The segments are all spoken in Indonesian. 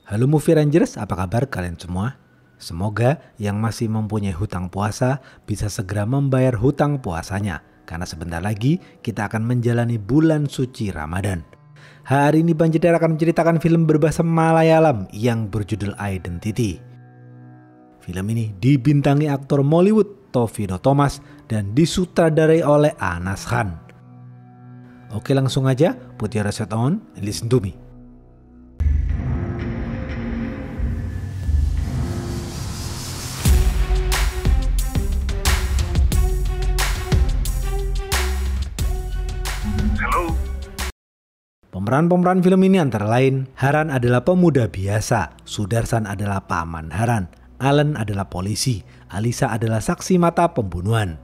Halo Movie Rangers, apa kabar kalian semua? Semoga yang masih mempunyai hutang puasa bisa segera membayar hutang puasanya, karena sebentar lagi kita akan menjalani bulan suci Ramadan. Hari ini Bang Jedar akan menceritakan film berbahasa Malayalam yang berjudul Identity. Film ini dibintangi aktor Mollywood Tovino Thomas dan disutradarai oleh Anas Khan. Oke, langsung aja, put your headset on and listen to me. Pemeran-pemeran film ini antara lain, Haran adalah pemuda biasa, Sudarsan adalah paman Haran, Alan adalah polisi, Alisa adalah saksi mata pembunuhan.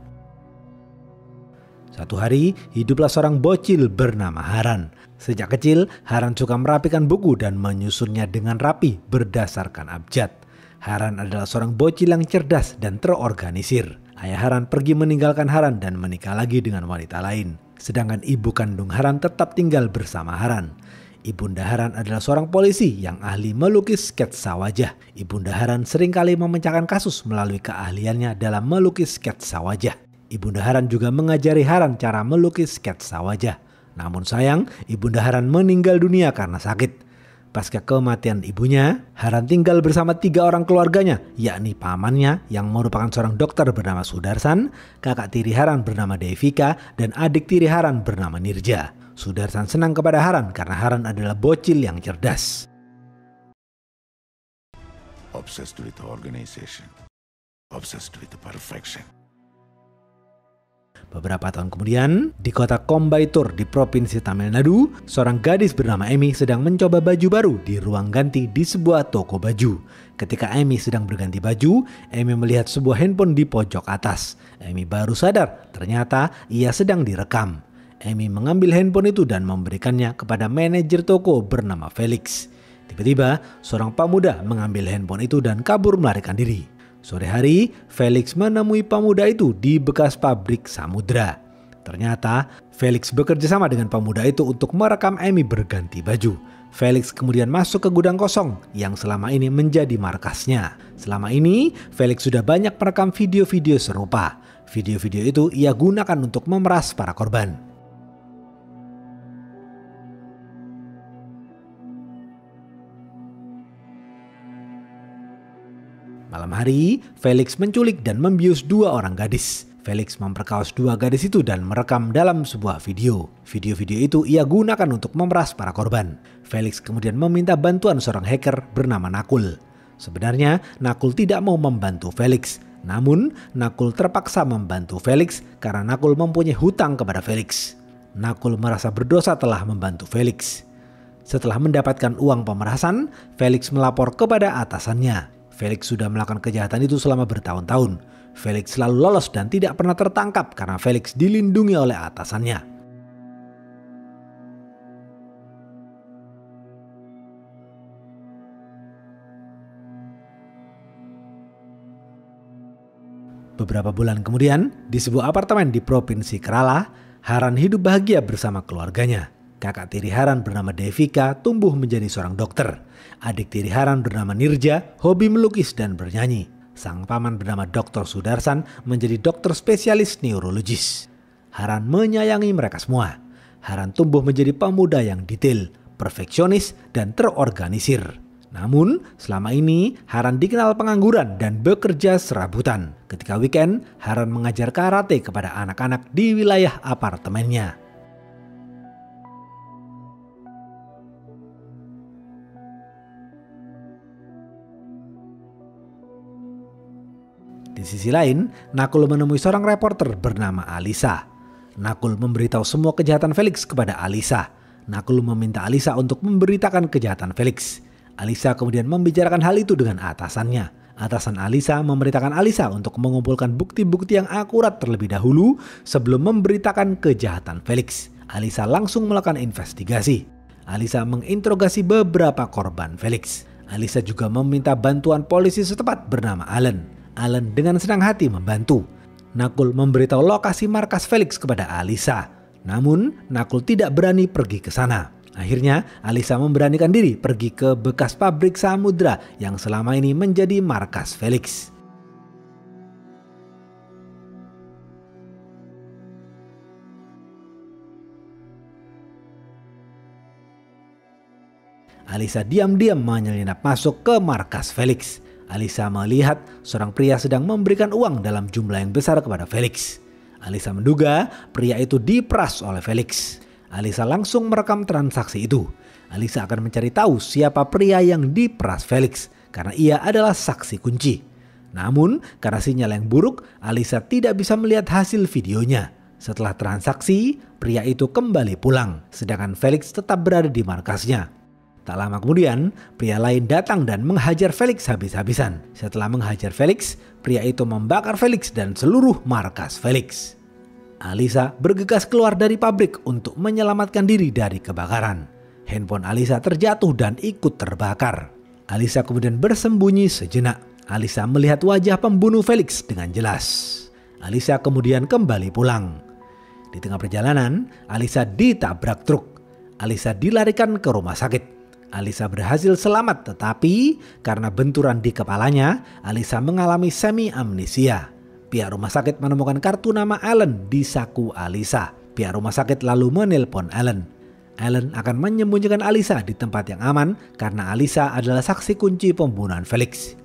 Suatu hari, hiduplah seorang bocil bernama Haran. Sejak kecil, Haran suka merapikan buku dan menyusunnya dengan rapi berdasarkan abjad. Haran adalah seorang bocil yang cerdas dan terorganisir. Ayah Haran pergi meninggalkan Haran dan menikah lagi dengan wanita lain. Sedangkan ibu kandung Haran tetap tinggal bersama Haran. Ibunda Haran adalah seorang polisi yang ahli melukis sketsa wajah. Ibunda Haran seringkali memecahkan kasus melalui keahliannya dalam melukis sketsa wajah. Ibunda Haran juga mengajari Haran cara melukis sketsa wajah. Namun sayang, Ibunda Haran meninggal dunia karena sakit. Pasca kematian ibunya, Haran tinggal bersama 3 orang keluarganya, yakni pamannya yang merupakan seorang dokter bernama Sudarsan, kakak tiri Haran bernama Devika, dan adik tiri Haran bernama Nirja. Sudarsan senang kepada Haran karena Haran adalah bocil yang cerdas. Obsessed with the organization. Obsessed with the perfection. Beberapa tahun kemudian, di kota Coimbatore di Provinsi Tamil Nadu, seorang gadis bernama Amy sedang mencoba baju baru di ruang ganti di sebuah toko baju. Ketika Amy sedang berganti baju, Amy melihat sebuah handphone di pojok atas. Amy baru sadar, ternyata ia sedang direkam. Amy mengambil handphone itu dan memberikannya kepada manajer toko bernama Felix. Tiba-tiba, seorang pemuda mengambil handphone itu dan kabur melarikan diri. Sore hari, Felix menemui pemuda itu di bekas pabrik samudra. Ternyata, Felix bekerja sama dengan pemuda itu untuk merekam Amy berganti baju. Felix kemudian masuk ke gudang kosong yang selama ini menjadi markasnya. Selama ini, Felix sudah banyak merekam video-video serupa. Video-video itu ia gunakan untuk memeras para korban. Malam hari, Felix menculik dan membius 2 orang gadis. Felix memperkaos 2 gadis itu dan merekam dalam sebuah video. Video-video itu ia gunakan untuk memeras para korban. Felix kemudian meminta bantuan seorang hacker bernama Nakul. Sebenarnya, Nakul tidak mau membantu Felix. Namun, Nakul terpaksa membantu Felix karena Nakul mempunyai hutang kepada Felix. Nakul merasa berdosa telah membantu Felix. Setelah mendapatkan uang pemerasan, Felix melapor kepada atasannya. Felix sudah melakukan kejahatan itu selama bertahun-tahun. Felix selalu lolos dan tidak pernah tertangkap karena Felix dilindungi oleh atasannya. Beberapa bulan kemudian, di sebuah apartemen di Provinsi Kerala, Haran hidup bahagia bersama keluarganya. Kakak tiri Haran bernama Devika tumbuh menjadi seorang dokter. Adik tiri Haran bernama Nirja hobi melukis dan bernyanyi. Sang paman bernama Dr. Sudarsan menjadi dokter spesialis neurologis. Haran menyayangi mereka semua. Haran tumbuh menjadi pemuda yang detail, perfeksionis, dan terorganisir. Namun, selama ini Haran dikenal pengangguran dan bekerja serabutan. Ketika weekend, Haran mengajar karate kepada anak-anak di wilayah apartemennya. Di sisi lain, Nakul menemui seorang reporter bernama Alisa. Nakul memberitahu semua kejahatan Felix kepada Alisa. Nakul meminta Alisa untuk memberitakan kejahatan Felix. Alisa kemudian membicarakan hal itu dengan atasannya. Atasan Alisa memerintahkan Alisa untuk mengumpulkan bukti-bukti yang akurat terlebih dahulu sebelum memberitakan kejahatan Felix. Alisa langsung melakukan investigasi. Alisa menginterogasi beberapa korban Felix. Alisa juga meminta bantuan polisi setempat bernama Alan. Alan dengan senang hati membantu. Nakul memberitahu lokasi markas Felix kepada Alisa. Namun, Nakul tidak berani pergi ke sana. Akhirnya, Alisa memberanikan diri pergi ke bekas pabrik samudra yang selama ini menjadi markas Felix. Alisa diam-diam menyelinap masuk ke markas Felix. Alisa melihat seorang pria sedang memberikan uang dalam jumlah yang besar kepada Felix. Alisa menduga pria itu diperas oleh Felix. Alisa langsung merekam transaksi itu. Alisa akan mencari tahu siapa pria yang diperas Felix karena ia adalah saksi kunci. Namun karena sinyal yang buruk, Alisa tidak bisa melihat hasil videonya. Setelah transaksi, pria itu kembali pulang, sedangkan Felix tetap berada di markasnya. Tak lama kemudian, pria lain datang dan menghajar Felix habis-habisan. Setelah menghajar Felix, pria itu membakar Felix dan seluruh markas Felix. Alisa bergegas keluar dari pabrik untuk menyelamatkan diri dari kebakaran. Handphone Alisa terjatuh dan ikut terbakar. Alisa kemudian bersembunyi sejenak. Alisa melihat wajah pembunuh Felix dengan jelas. Alisa kemudian kembali pulang. Di tengah perjalanan, Alisa ditabrak truk. Alisa dilarikan ke rumah sakit. Alisa berhasil selamat, tetapi karena benturan di kepalanya, Alisa mengalami semi amnesia. Pihak rumah sakit menemukan kartu nama Allen di saku Alisa. Pihak rumah sakit lalu menelpon Allen. Allen akan menyembunyikan Alisa di tempat yang aman karena Alisa adalah saksi kunci pembunuhan Felix.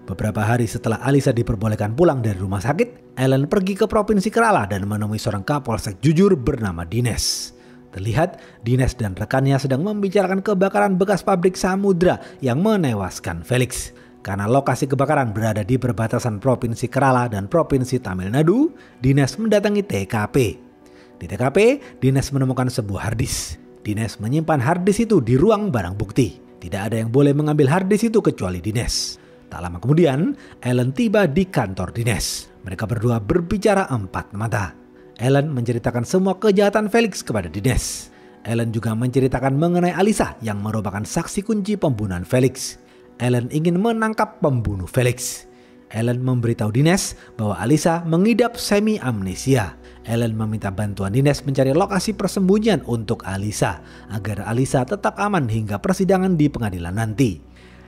Beberapa hari setelah Alisa diperbolehkan pulang dari rumah sakit, Allen pergi ke Provinsi Kerala dan menemui seorang kapolsek jujur bernama Dines. Terlihat Dines dan rekannya sedang membicarakan kebakaran bekas pabrik samudra yang menewaskan Felix. Karena lokasi kebakaran berada di perbatasan Provinsi Kerala dan Provinsi Tamil Nadu, Dines mendatangi TKP. Di TKP, Dines menemukan sebuah harddisk. Dines menyimpan harddisk itu di ruang barang bukti. Tidak ada yang boleh mengambil harddisk itu kecuali Dines. Tak lama kemudian, Allen tiba di kantor Dines. Mereka berdua berbicara empat mata. Allen menceritakan semua kejahatan Felix kepada Dines. Allen juga menceritakan mengenai Alisa yang merupakan saksi kunci pembunuhan Felix. Allen ingin menangkap pembunuh Felix. Allen memberitahu Dines bahwa Alisa mengidap semi amnesia. Allen meminta bantuan Dines mencari lokasi persembunyian untuk Alisa agar Alisa tetap aman hingga persidangan di pengadilan nanti.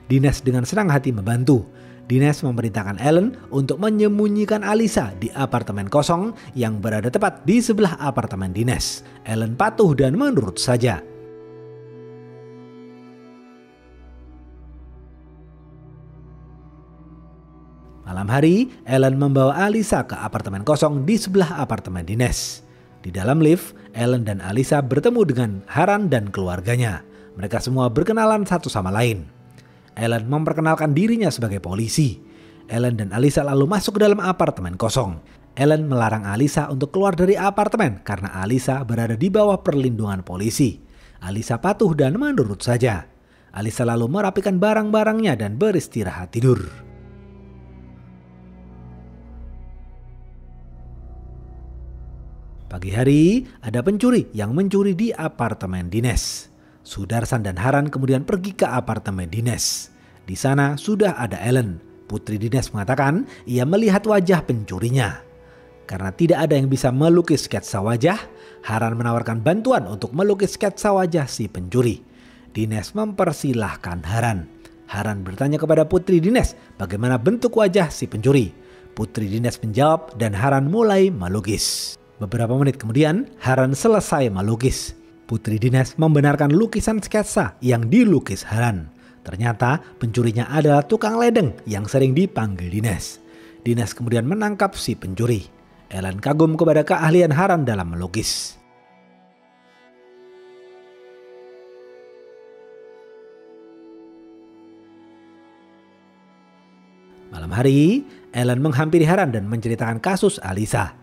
Dines dengan senang hati membantu. Dines memerintahkan Allen untuk menyembunyikan Alisa di apartemen kosong yang berada tepat di sebelah apartemen Dines. Allen patuh dan menurut saja. Malam hari, Allen membawa Alisa ke apartemen kosong di sebelah apartemen Dines. Di dalam lift, Allen dan Alisa bertemu dengan Haran dan keluarganya. Mereka semua berkenalan satu sama lain. Allen memperkenalkan dirinya sebagai polisi. Allen dan Alisa lalu masuk ke dalam apartemen kosong. Allen melarang Alisa untuk keluar dari apartemen karena Alisa berada di bawah perlindungan polisi. Alisa patuh dan menurut saja. Alisa lalu merapikan barang-barangnya dan beristirahat tidur. Pagi hari, ada pencuri yang mencuri di apartemen Dines. Sudarsan dan Haran kemudian pergi ke apartemen Dines. Di sana sudah ada Allen. Putri Dines mengatakan ia melihat wajah pencurinya. Karena tidak ada yang bisa melukis sketsa wajah, Haran menawarkan bantuan untuk melukis sketsa wajah si pencuri. Dines mempersilahkan Haran. Haran bertanya kepada Putri Dines bagaimana bentuk wajah si pencuri. Putri Dines menjawab dan Haran mulai melukis. Beberapa menit kemudian, Haran selesai melukis. Putri Dines membenarkan lukisan sketsa yang dilukis Haran. Ternyata pencurinya adalah tukang ledeng yang sering dipanggil Dines. Dines kemudian menangkap si pencuri. Allen kagum kepada keahlian Haran dalam melukis. Malam hari, Allen menghampiri Haran dan menceritakan kasus Alisa.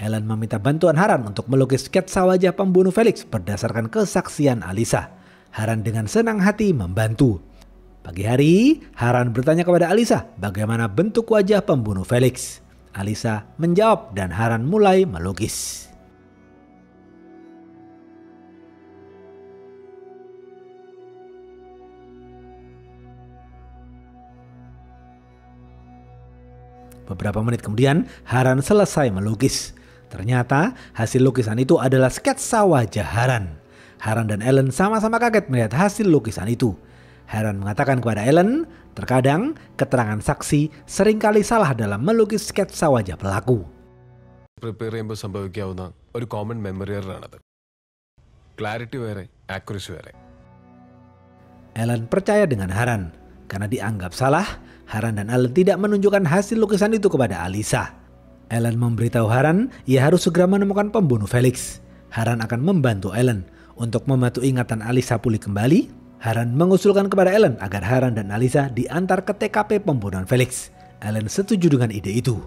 Allen meminta bantuan Haran untuk melukis sketsa wajah pembunuh Felix berdasarkan kesaksian Alisa. Haran dengan senang hati membantu. Pagi hari, Haran bertanya kepada Alisa bagaimana bentuk wajah pembunuh Felix. Alisa menjawab dan Haran mulai melukis. Beberapa menit kemudian, Haran selesai melukis. Ternyata hasil lukisan itu adalah sketsa wajah Haran. Haran dan Ellen sama-sama kaget melihat hasil lukisan itu. Haran mengatakan kepada Ellen, terkadang keterangan saksi seringkali salah dalam melukis sketsa wajah pelaku. Prepare ചെയ്യുമ്പോൾ സംഭവിക്കാവുന്ന ഒരു common memory എററാണത്. ക്ലാരിറ്റി വേറെ, ആക്യുറസി വേറെ. Ellen percaya dengan Haran. Karena dianggap salah, Haran dan Ellen tidak menunjukkan hasil lukisan itu kepada Alisa. Ellen memberitahu Haran ia harus segera menemukan pembunuh Felix. Haran akan membantu Ellen. Untuk membantu ingatan Alisa pulih kembali, Haran mengusulkan kepada Ellen agar Haran dan Alisa diantar ke TKP pembunuhan Felix. Ellen setuju dengan ide itu.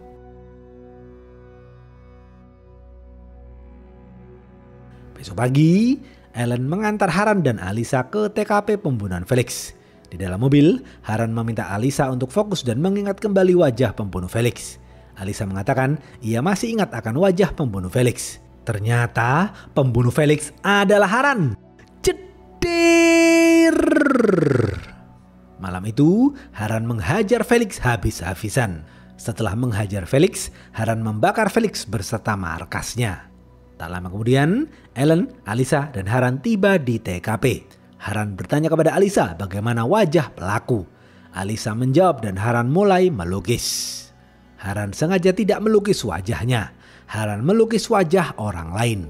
Besok pagi, Ellen mengantar Haran dan Alisa ke TKP pembunuhan Felix. Di dalam mobil, Haran meminta Alisa untuk fokus dan mengingat kembali wajah pembunuh Felix. Alisa mengatakan ia masih ingat akan wajah pembunuh Felix. Ternyata pembunuh Felix adalah Haran. Cedir! Malam itu, Haran menghajar Felix habis-habisan. Setelah menghajar Felix, Haran membakar Felix berserta markasnya. Tak lama kemudian, Ellen, Alisa, dan Haran tiba di TKP. Haran bertanya kepada Alisa bagaimana wajah pelaku. Alisa menjawab dan Haran mulai melukis. Haran sengaja tidak melukis wajahnya. Haran melukis wajah orang lain.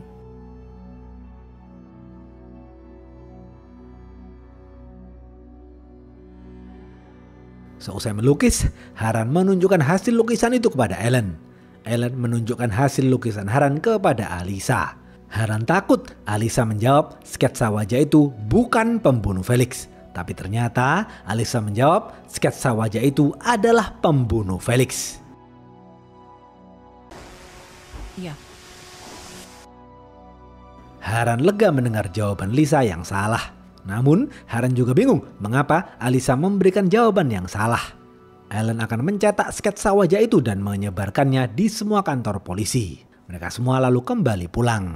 Seusai melukis, Haran menunjukkan hasil lukisan itu kepada Ellen. Ellen menunjukkan hasil lukisan Haran kepada Alisa. Haran takut. Alisa menjawab sketsa wajah itu bukan pembunuh Felix. Tapi ternyata Alisa menjawab sketsa wajah itu adalah pembunuh Felix. Iya. Haran lega mendengar jawaban Lisa yang salah. Namun Haran juga bingung mengapa Alisa memberikan jawaban yang salah. Ellen akan mencetak sketsa wajah itu dan menyebarkannya di semua kantor polisi. Mereka semua lalu kembali pulang.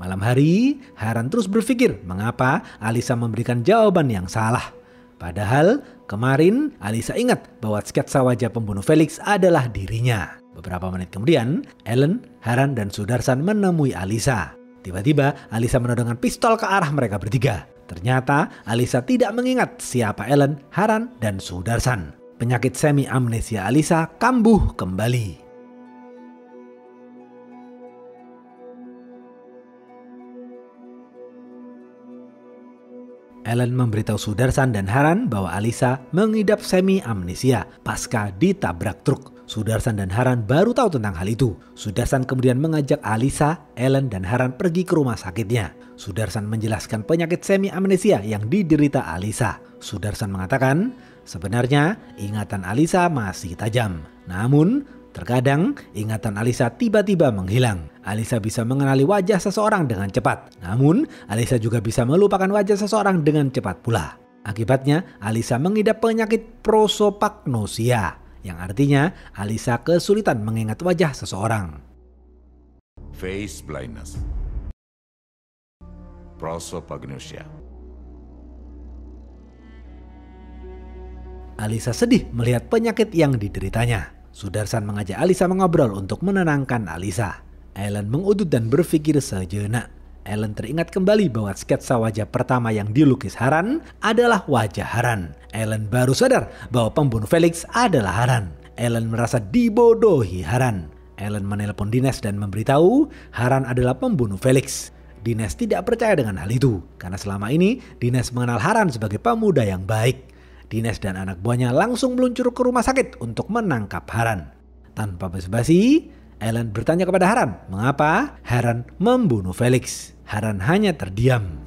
Malam hari, Haran terus berpikir mengapa Alisa memberikan jawaban yang salah. Padahal kemarin Alisa ingat bahwa sketsa wajah pembunuh Felix adalah dirinya. Beberapa menit kemudian, Ellen, Haran, dan Sudarsan menemui Alisa. Tiba-tiba, Alisa menodongkan pistol ke arah mereka bertiga. Ternyata, Alisa tidak mengingat siapa Ellen, Haran, dan Sudarsan. Penyakit semi amnesia Alisa kambuh kembali. Ellen memberitahu Sudarsan dan Haran bahwa Alisa mengidap semi amnesia pasca ditabrak truk. Sudarsan dan Haran baru tahu tentang hal itu. Sudarsan kemudian mengajak Alisa, Ellen, dan Haran pergi ke rumah sakitnya. Sudarsan menjelaskan penyakit semi amnesia yang diderita Alisa. Sudarsan mengatakan, sebenarnya ingatan Alisa masih tajam. Namun, terkadang ingatan Alisa tiba-tiba menghilang. Alisa bisa mengenali wajah seseorang dengan cepat. Namun, Alisa juga bisa melupakan wajah seseorang dengan cepat pula. Akibatnya, Alisa mengidap penyakit prosopagnosia, yang artinya Alisa kesulitan mengingat wajah seseorang. Face blindness. Prosopagnosia. Alisa sedih melihat penyakit yang dideritanya. Sudarsan mengajak Alisa mengobrol untuk menenangkan Alisa. Ellen mengudut dan berpikir sejenak. Ellen teringat kembali bahwa sketsa wajah pertama yang dilukis Haran adalah wajah Haran. Ellen baru sadar bahwa pembunuh Felix adalah Haran. Ellen merasa dibodohi Haran. Ellen menelpon Dines dan memberitahu Haran adalah pembunuh Felix. Dines tidak percaya dengan hal itu, karena selama ini Dines mengenal Haran sebagai pemuda yang baik. Dines dan anak buahnya langsung meluncur ke rumah sakit untuk menangkap Haran. Tanpa basa-basi, Ellen bertanya kepada Haran mengapa Haran membunuh Felix. Haran hanya terdiam.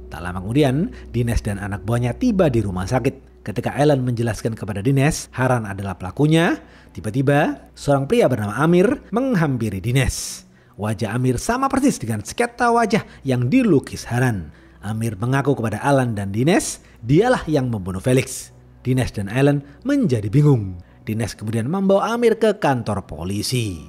Tak lama kemudian, Dines dan anak buahnya tiba di rumah sakit. Ketika Ellen menjelaskan kepada Dines Haran adalah pelakunya, tiba-tiba seorang pria bernama Amir menghampiri Dines. Wajah Amir sama persis dengan sketsa wajah yang dilukis Haran. Amir mengaku kepada Alan dan Dines, dialah yang membunuh Felix. Dines dan Ellen menjadi bingung. Dines kemudian membawa Amir ke kantor polisi.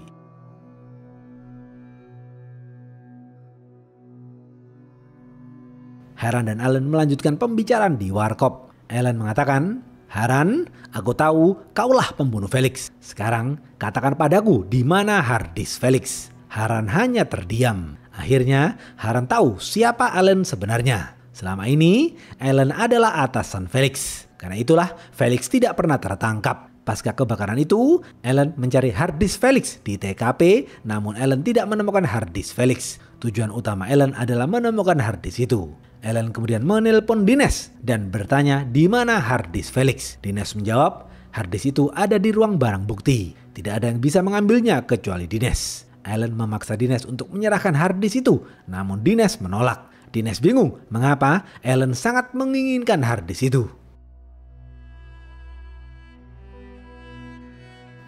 Haran dan Allen melanjutkan pembicaraan di warkop. Allen mengatakan, "Haran, aku tahu kaulah pembunuh Felix. Sekarang katakan padaku di mana hard disk Felix." Haran hanya terdiam. Akhirnya Haran tahu siapa Allen sebenarnya. Selama ini Allen adalah atasan Felix. Karena itulah Felix tidak pernah tertangkap. Pasca kebakaran itu, Allen mencari hard disk Felix di TKP, namun Allen tidak menemukan hard disk Felix. Tujuan utama Allen adalah menemukan hard disk itu. Allen kemudian menelpon Dines dan bertanya di mana hard disk Felix. Dines menjawab, hard disk itu ada di ruang barang bukti. Tidak ada yang bisa mengambilnya kecuali Dines. Allen memaksa Dines untuk menyerahkan hard disk itu, namun Dines menolak. Dines bingung mengapa Allen sangat menginginkan hard disk itu.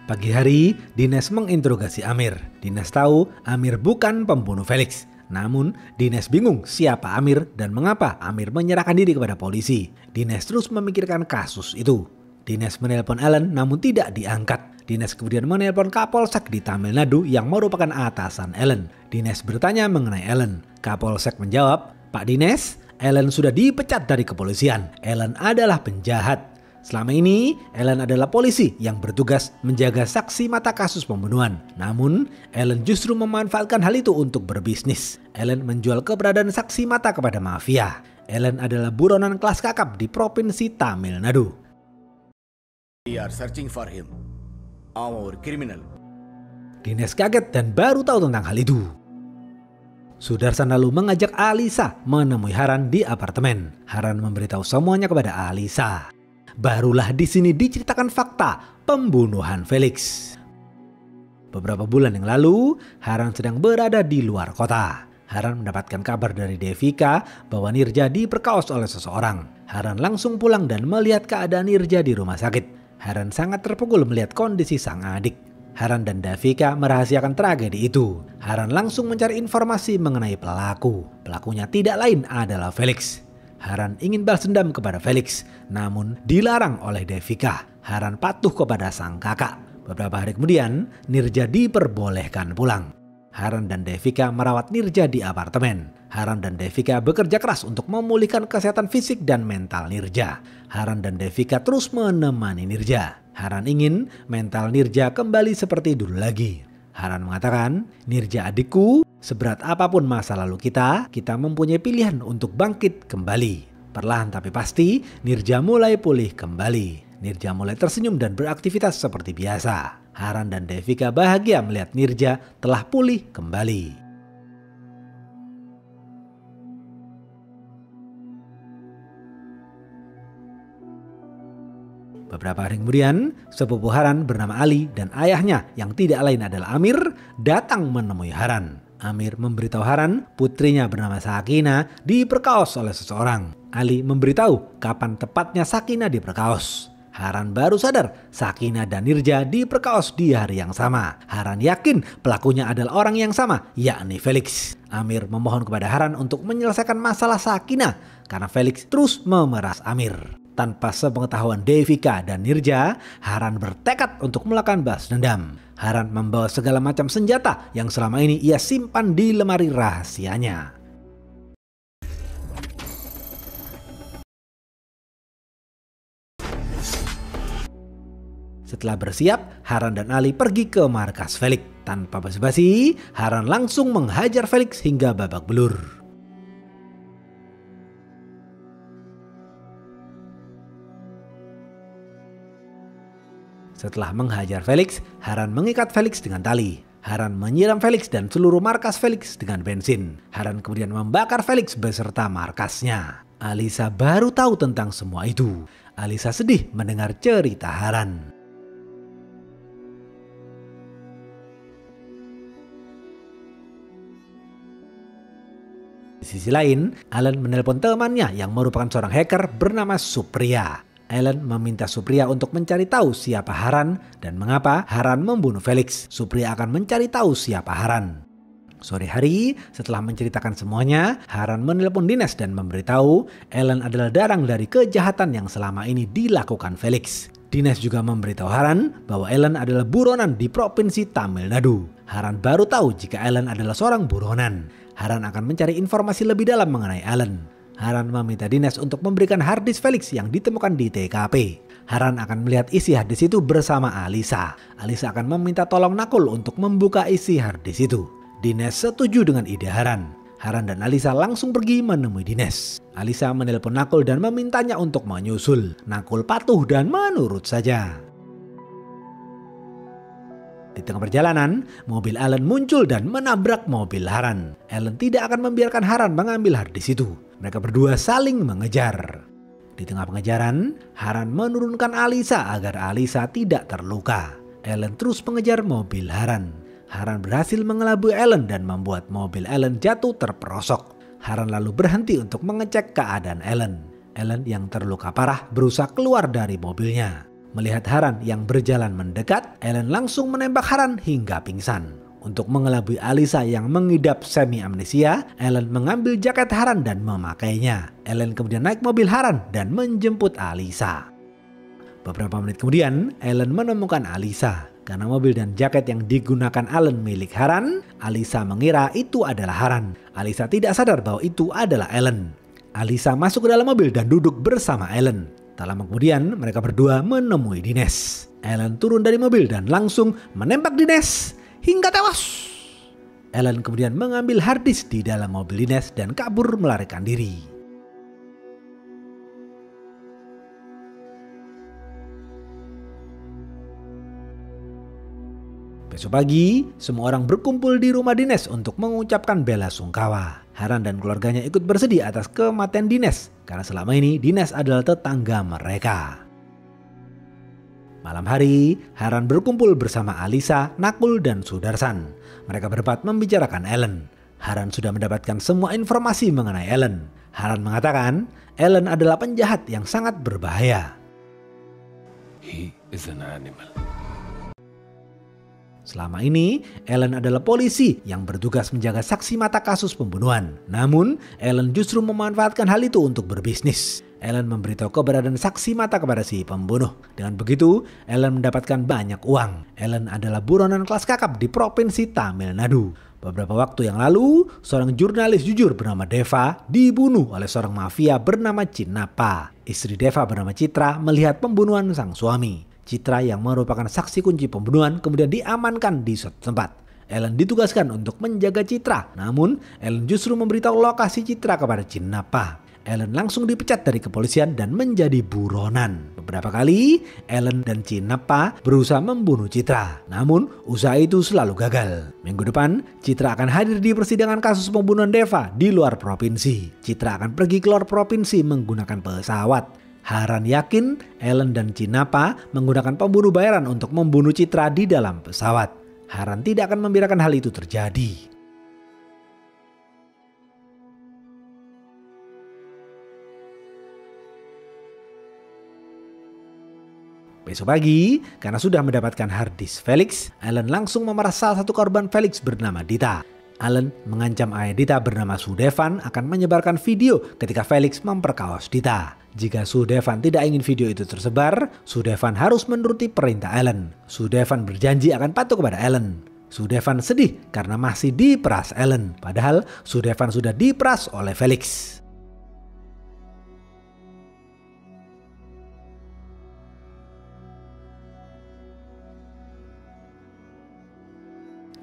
Pagi hari, Dines menginterogasi Amir. Dines tahu Amir bukan pembunuh Felix. Namun, Dines bingung siapa Amir dan mengapa Amir menyerahkan diri kepada polisi. Dines terus memikirkan kasus itu. Dines menelpon Allen namun tidak diangkat. Dines kemudian menelpon Kapolsek di Tamil Nadu yang merupakan atasan Allen. Dines bertanya mengenai Allen. Kapolsek menjawab, "Pak Dines, Allen sudah dipecat dari kepolisian. Allen adalah penjahat. Selama ini, Allen adalah polisi yang bertugas menjaga saksi mata kasus pembunuhan. Namun, Allen justru memanfaatkan hal itu untuk berbisnis. Allen menjual keberadaan saksi mata kepada mafia. Allen adalah buronan kelas kakap di provinsi Tamil Nadu." We are searching for him. Our criminal. Dines kaget dan baru tahu tentang hal itu. Sudarsan lalu mengajak Alisa menemui Haran di apartemen. Haran memberitahu semuanya kepada Alisa. Barulah di sini diceritakan fakta pembunuhan Felix. Beberapa bulan yang lalu, Haran sedang berada di luar kota. Haran mendapatkan kabar dari Devika bahwa Nirja diperkaos oleh seseorang. Haran langsung pulang dan melihat keadaan Nirja di rumah sakit. Haran sangat terpukul melihat kondisi sang adik. Haran dan Devika merahasiakan tragedi itu. Haran langsung mencari informasi mengenai pelaku. Pelakunya tidak lain adalah Felix. Haran ingin balas dendam kepada Felix, namun dilarang oleh Devika. Haran patuh kepada sang kakak. Beberapa hari kemudian, Nirja diperbolehkan pulang. Haran dan Devika merawat Nirja di apartemen. Haran dan Devika bekerja keras untuk memulihkan kesehatan fisik dan mental Nirja. Haran dan Devika terus menemani Nirja. Haran ingin mental Nirja kembali seperti dulu lagi. Haran mengatakan, "Nirja adikku, seberat apapun masa lalu kita mempunyai pilihan untuk bangkit kembali." Perlahan tapi pasti, Nirja mulai pulih kembali. Nirja mulai tersenyum dan beraktivitas seperti biasa. Haran dan Devika bahagia melihat Nirja telah pulih kembali. Beberapa hari kemudian, sepupu Haran bernama Ali dan ayahnya yang tidak lain adalah Amir datang menemui Haran. Amir memberitahu Haran putrinya bernama Sakina diperkaos oleh seseorang. Ali memberitahu kapan tepatnya Sakina diperkaos. Haran baru sadar Sakina dan Nirja diperkaos di hari yang sama. Haran yakin pelakunya adalah orang yang sama, yakni Felix. Amir memohon kepada Haran untuk menyelesaikan masalah Sakina karena Felix terus memeras Amir. Tanpa sepengetahuan Devika dan Nirja, Haran bertekad untuk melakukan balas dendam. Haran membawa segala macam senjata yang selama ini ia simpan di lemari rahasianya. Setelah bersiap, Haran dan Ali pergi ke markas Felix. Tanpa basa-basi, Haran langsung menghajar Felix hingga babak belur. Setelah menghajar Felix, Haran mengikat Felix dengan tali. Haran menyiram Felix dan seluruh markas Felix dengan bensin. Haran kemudian membakar Felix beserta markasnya. Alisa baru tahu tentang semua itu. Alisa sedih mendengar cerita Haran. Di sisi lain, Alan menelpon temannya yang merupakan seorang hacker bernama Supriya. Alan meminta Supriya untuk mencari tahu siapa Haran dan mengapa Haran membunuh Felix. Supriya akan mencari tahu siapa Haran. Sore hari, setelah menceritakan semuanya, Haran menelpon Dines dan memberitahu Alan adalah dalang dari kejahatan yang selama ini dilakukan Felix. Dines juga memberitahu Haran bahwa Ellen adalah buronan di provinsi Tamil Nadu. Haran baru tahu jika Ellen adalah seorang buronan. Haran akan mencari informasi lebih dalam mengenai Ellen. Haran meminta Dines untuk memberikan harddisk Felix yang ditemukan di TKP. Haran akan melihat isi harddisk itu bersama Alisa. Alisa akan meminta tolong Nakul untuk membuka isi harddisk itu. Dines setuju dengan ide Haran. Haran dan Alisa langsung pergi menemui Dines. Alisa menelpon Nakul dan memintanya untuk menyusul. Nakul patuh dan menurut saja. Di tengah perjalanan, mobil Ellen muncul dan menabrak mobil Haran. Ellen tidak akan membiarkan Haran mengambil harddisk itu. Mereka berdua saling mengejar. Di tengah pengejaran, Haran menurunkan Alisa agar Alisa tidak terluka. Ellen terus mengejar mobil Haran. Haran berhasil mengelabui Ellen dan membuat mobil Ellen jatuh terperosok. Haran lalu berhenti untuk mengecek keadaan Ellen. Ellen yang terluka parah berusaha keluar dari mobilnya. Melihat Haran yang berjalan mendekat, Ellen langsung menembak Haran hingga pingsan. Untuk mengelabui Alisa yang mengidap semi amnesia, Ellen mengambil jaket Haran dan memakainya. Ellen kemudian naik mobil Haran dan menjemput Alisa. Beberapa menit kemudian, Ellen menemukan Alisa. Karena mobil dan jaket yang digunakan Ellen milik Haran, Alisa mengira itu adalah Haran. Alisa tidak sadar bahwa itu adalah Ellen. Alisa masuk ke dalam mobil dan duduk bersama Ellen. Tak lama kemudian, mereka berdua menemui Dines. Ellen turun dari mobil dan langsung menembak Dines hingga tewas. Ellen kemudian mengambil harddisk di dalam mobil Dines dan kabur melarikan diri. Besok pagi, semua orang berkumpul di rumah Dines untuk mengucapkan bela sungkawa. Haran dan keluarganya ikut bersedih atas kematian Dines, karena selama ini Dines adalah tetangga mereka. Malam hari, Haran berkumpul bersama Alisa, Nakul, dan Sudarsan. Mereka berempat membicarakan Ellen. Haran sudah mendapatkan semua informasi mengenai Ellen. Haran mengatakan, Ellen adalah penjahat yang sangat berbahaya. He is an animal. Selama ini, Ellen adalah polisi yang bertugas menjaga saksi mata kasus pembunuhan. Namun, Ellen justru memanfaatkan hal itu untuk berbisnis. Ellen memberitahu keberadaan saksi mata kepada si pembunuh. Dengan begitu, Ellen mendapatkan banyak uang. Ellen adalah buronan kelas kakap di provinsi Tamil Nadu. Beberapa waktu yang lalu, seorang jurnalis jujur bernama Deva dibunuh oleh seorang mafia bernama Chinnappa. Istri Deva bernama Citra melihat pembunuhan sang suami. Citra yang merupakan saksi kunci pembunuhan kemudian diamankan di suatu tempat. Ellen ditugaskan untuk menjaga Citra, namun Ellen justru memberitahu lokasi Citra kepada Chinnappa. Ellen langsung dipecat dari kepolisian dan menjadi buronan. Beberapa kali, Ellen dan Chinnappa berusaha membunuh Citra, namun usaha itu selalu gagal. Minggu depan, Citra akan hadir di persidangan kasus pembunuhan Deva di luar provinsi. Citra akan pergi ke luar provinsi menggunakan pesawat. Haran yakin Ellen dan Chinnappa menggunakan pembunuh bayaran untuk membunuh Citra di dalam pesawat. Haran tidak akan membiarkan hal itu terjadi. Besok pagi, karena sudah mendapatkan harddisk Felix, Ellen langsung memeras salah satu korban Felix bernama Dita. Ellen mengancam ayah Dita bernama Sudevan akan menyebarkan video ketika Felix memperkaos Dita. Jika Sudevan tidak ingin video itu tersebar, Sudevan harus menuruti perintah Ellen. Sudevan berjanji akan patuh kepada Ellen. Sudevan sedih karena masih diperas Ellen, padahal Sudevan sudah diperas oleh Felix.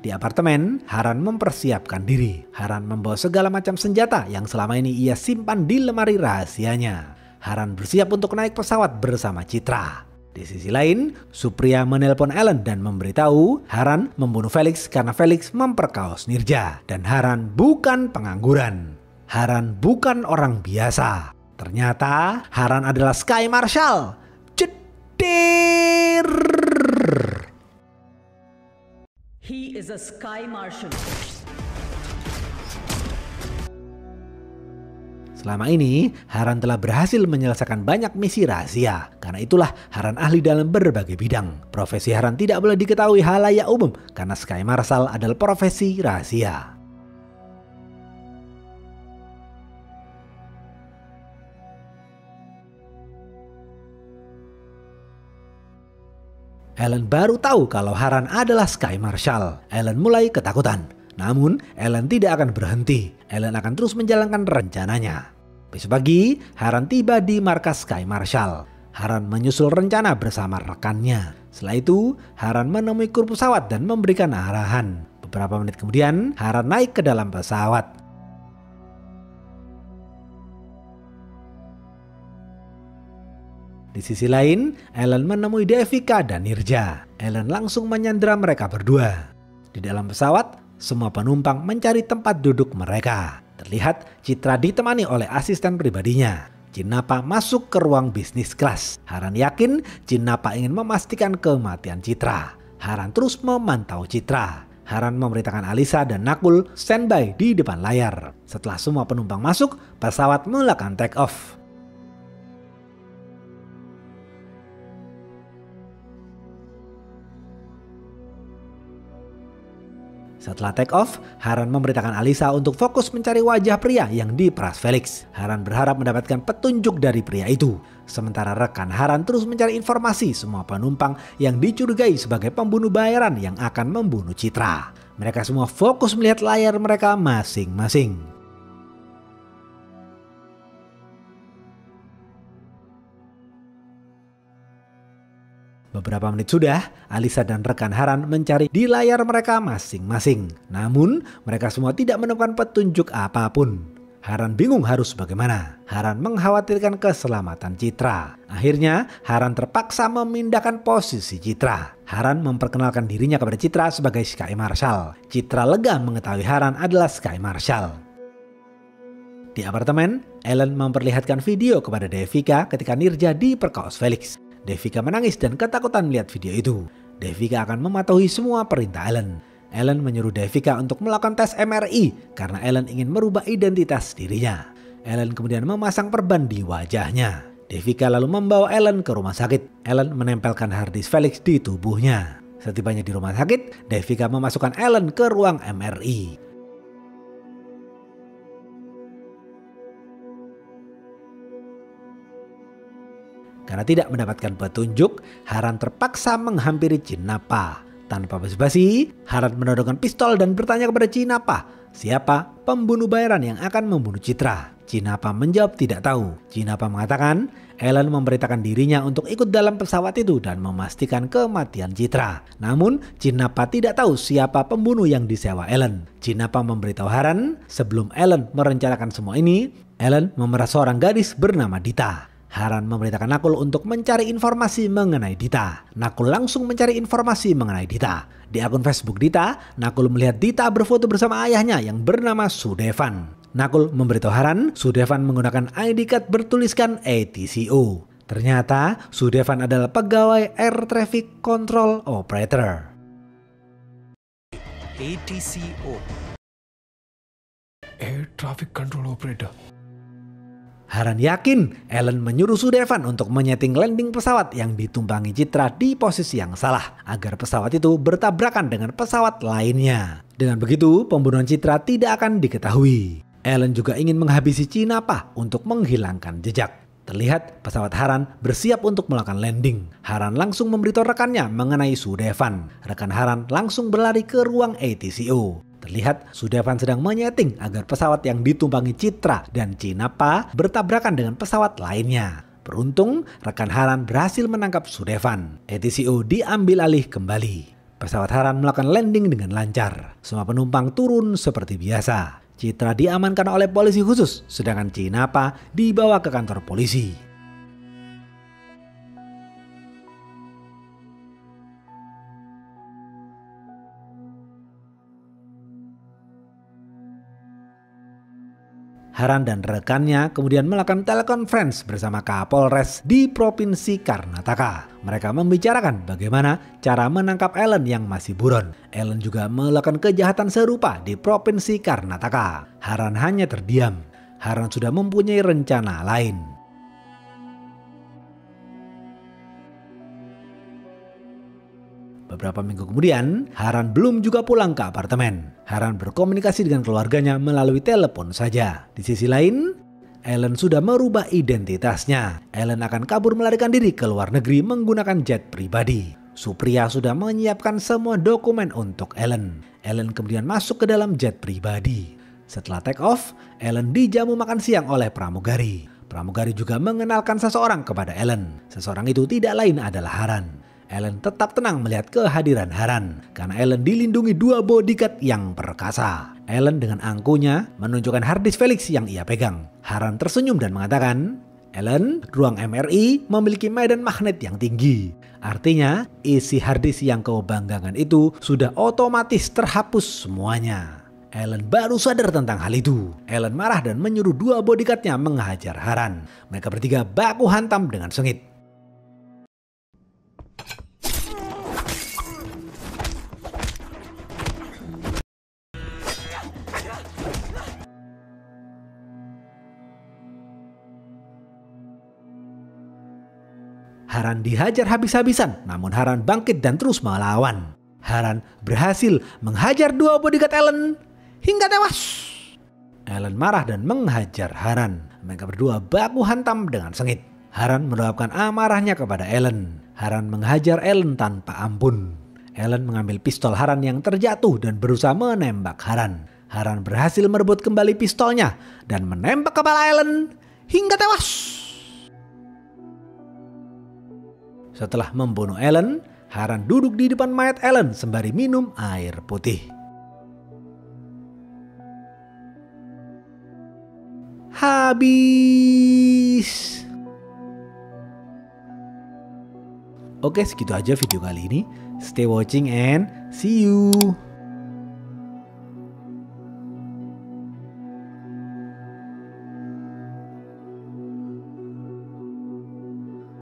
Di apartemen, Haran mempersiapkan diri. Haran membawa segala macam senjata yang selama ini ia simpan di lemari rahasianya. Haran bersiap untuk naik pesawat bersama Citra. Di sisi lain, Supriya menelpon Ellen dan memberitahu Haran membunuh Felix karena Felix memperkaos Nirja. Dan Haran bukan pengangguran. Haran bukan orang biasa. Ternyata Haran adalah Sky Marshal. Cetir! He is a Sky Marshal. Selama ini, Haran telah berhasil menyelesaikan banyak misi rahasia. Karena itulah Haran ahli dalam berbagai bidang. Profesi Haran tidak boleh diketahui halayak umum karena Sky Marshal adalah profesi rahasia. Ellen baru tahu kalau Haran adalah Sky Marshal. Ellen mulai ketakutan. Namun, Ellen tidak akan berhenti. Ellen akan terus menjalankan rencananya. Besok pagi, Haran tiba di markas Sky Marshal. Haran menyusul rencana bersama rekannya. Setelah itu, Haran menemui kru pesawat dan memberikan arahan. Beberapa menit kemudian, Haran naik ke dalam pesawat. Di sisi lain, Ellen menemui Devika dan Nirja. Ellen langsung menyandera mereka berdua. Di dalam pesawat, semua penumpang mencari tempat duduk mereka. Terlihat Citra ditemani oleh asisten pribadinya. Jinapa masuk ke ruang bisnis kelas. Haran yakin Jinapa ingin memastikan kematian Citra. Haran terus memantau Citra. Haran memerintahkan Alisa dan Nakul standby di depan layar. Setelah semua penumpang masuk, pesawat melakukan take off. Setelah take off, Haran memerintahkan Alisa untuk fokus mencari wajah pria yang diperas Felix. Haran berharap mendapatkan petunjuk dari pria itu. Sementara rekan Haran terus mencari informasi semua penumpang yang dicurigai sebagai pembunuh bayaran yang akan membunuh Citra. Mereka semua fokus melihat layar mereka masing-masing. Beberapa menit sudah, Alisa dan rekan Haran mencari di layar mereka masing-masing. Namun, mereka semua tidak menemukan petunjuk apapun. Haran bingung harus bagaimana. Haran mengkhawatirkan keselamatan Citra. Akhirnya, Haran terpaksa memindahkan posisi Citra. Haran memperkenalkan dirinya kepada Citra sebagai Sky Marshal. Citra lega mengetahui Haran adalah Sky Marshal. Di apartemen, Ellen memperlihatkan video kepada Devika ketika Nirja diperkosa Felix. Devika menangis dan ketakutan melihat video itu. Devika akan mematuhi semua perintah Ellen. Ellen menyuruh Devika untuk melakukan tes MRI karena Ellen ingin merubah identitas dirinya. Ellen kemudian memasang perban di wajahnya. Devika lalu membawa Ellen ke rumah sakit. Ellen menempelkan harddisk Felix di tubuhnya. Setibanya di rumah sakit, Devika memasukkan Ellen ke ruang MRI. Karena tidak mendapatkan petunjuk, Haran terpaksa menghampiri Jinapa. Tanpa basa-basi, Haran menodongkan pistol dan bertanya kepada Jinapa, siapa pembunuh bayaran yang akan membunuh Citra. Jinapa menjawab tidak tahu. Jinapa mengatakan Ellen memerintahkan dirinya untuk ikut dalam pesawat itu dan memastikan kematian Citra. Namun, Jinapa tidak tahu siapa pembunuh yang disewa Ellen. Jinapa memberitahu Haran sebelum Ellen merencanakan semua ini, Ellen memeras seorang gadis bernama Dita. Haran memerintahkan Nakul untuk mencari informasi mengenai Dita. Nakul langsung mencari informasi mengenai Dita. Di akun Facebook Dita, Nakul melihat Dita berfoto bersama ayahnya yang bernama Sudevan. Nakul memberitahu Haran, Sudevan menggunakan ID card bertuliskan ATCO. Ternyata Sudevan adalah pegawai Air Traffic Control Operator. ATCO. Air Traffic Control Operator. Haran yakin Ellen menyuruh Sudevan untuk menyeting landing pesawat yang ditumpangi Citra di posisi yang salah agar pesawat itu bertabrakan dengan pesawat lainnya. Dengan begitu, pembunuhan Citra tidak akan diketahui. Ellen juga ingin menghabisi Jinapa untuk menghilangkan jejak. Terlihat pesawat Haran bersiap untuk melakukan landing. Haran langsung memberitahu rekannya mengenai Sudevan. Rekan Haran langsung berlari ke ruang ATCO. Terlihat Sudevan sedang menyeting agar pesawat yang ditumpangi Citra dan Jinapa bertabrakan dengan pesawat lainnya. Beruntung, rekan Haran berhasil menangkap Sudevan. ATCO diambil alih kembali. Pesawat Haran melakukan landing dengan lancar. Semua penumpang turun seperti biasa. Citra diamankan oleh polisi khusus, sedangkan Jinapa dibawa ke kantor polisi. Haran dan rekannya kemudian melakukan telekonferensi bersama Kapolres di Provinsi Karnataka. Mereka membicarakan bagaimana cara menangkap Ellen yang masih buron. Ellen juga melakukan kejahatan serupa di Provinsi Karnataka. Haran hanya terdiam. Haran sudah mempunyai rencana lain. Beberapa minggu kemudian, Haran belum juga pulang ke apartemen. Haran berkomunikasi dengan keluarganya melalui telepon saja. Di sisi lain, Ellen sudah merubah identitasnya. Ellen akan kabur melarikan diri ke luar negeri menggunakan jet pribadi. Supriya sudah menyiapkan semua dokumen untuk Ellen. Ellen kemudian masuk ke dalam jet pribadi. Setelah take off, Ellen dijamu makan siang oleh pramugari. Pramugari juga mengenalkan seseorang kepada Ellen. Seseorang itu tidak lain adalah Haran. Ellen tetap tenang melihat kehadiran Haran karena Ellen dilindungi 2 bodyguard yang perkasa. Ellen dengan angkuhnya menunjukkan harddisk Felix yang ia pegang. Haran tersenyum dan mengatakan, "Ellen, ruang MRI memiliki medan magnet yang tinggi. Artinya isi harddisk yang kau banggakan itu sudah otomatis terhapus semuanya." Ellen baru sadar tentang hal itu. Ellen marah dan menyuruh 2 bodyguardnya menghajar Haran. Mereka bertiga baku hantam dengan sengit. Haran dihajar habis-habisan, namun Haran bangkit dan terus melawan. Haran berhasil menghajar 2 bodyguard Ellen hingga tewas. Ellen marah dan menghajar Haran. Mereka berdua baku hantam dengan sengit. Haran meluapkan amarahnya kepada Ellen. Haran menghajar Ellen tanpa ampun. Ellen mengambil pistol Haran yang terjatuh dan berusaha menembak Haran. Haran berhasil merebut kembali pistolnya dan menembak kepala Ellen hingga tewas. Setelah membunuh Ellen, Haran duduk di depan mayat Ellen sembari minum air putih. Habis. Oke, segitu aja video kali ini. Stay watching and see you.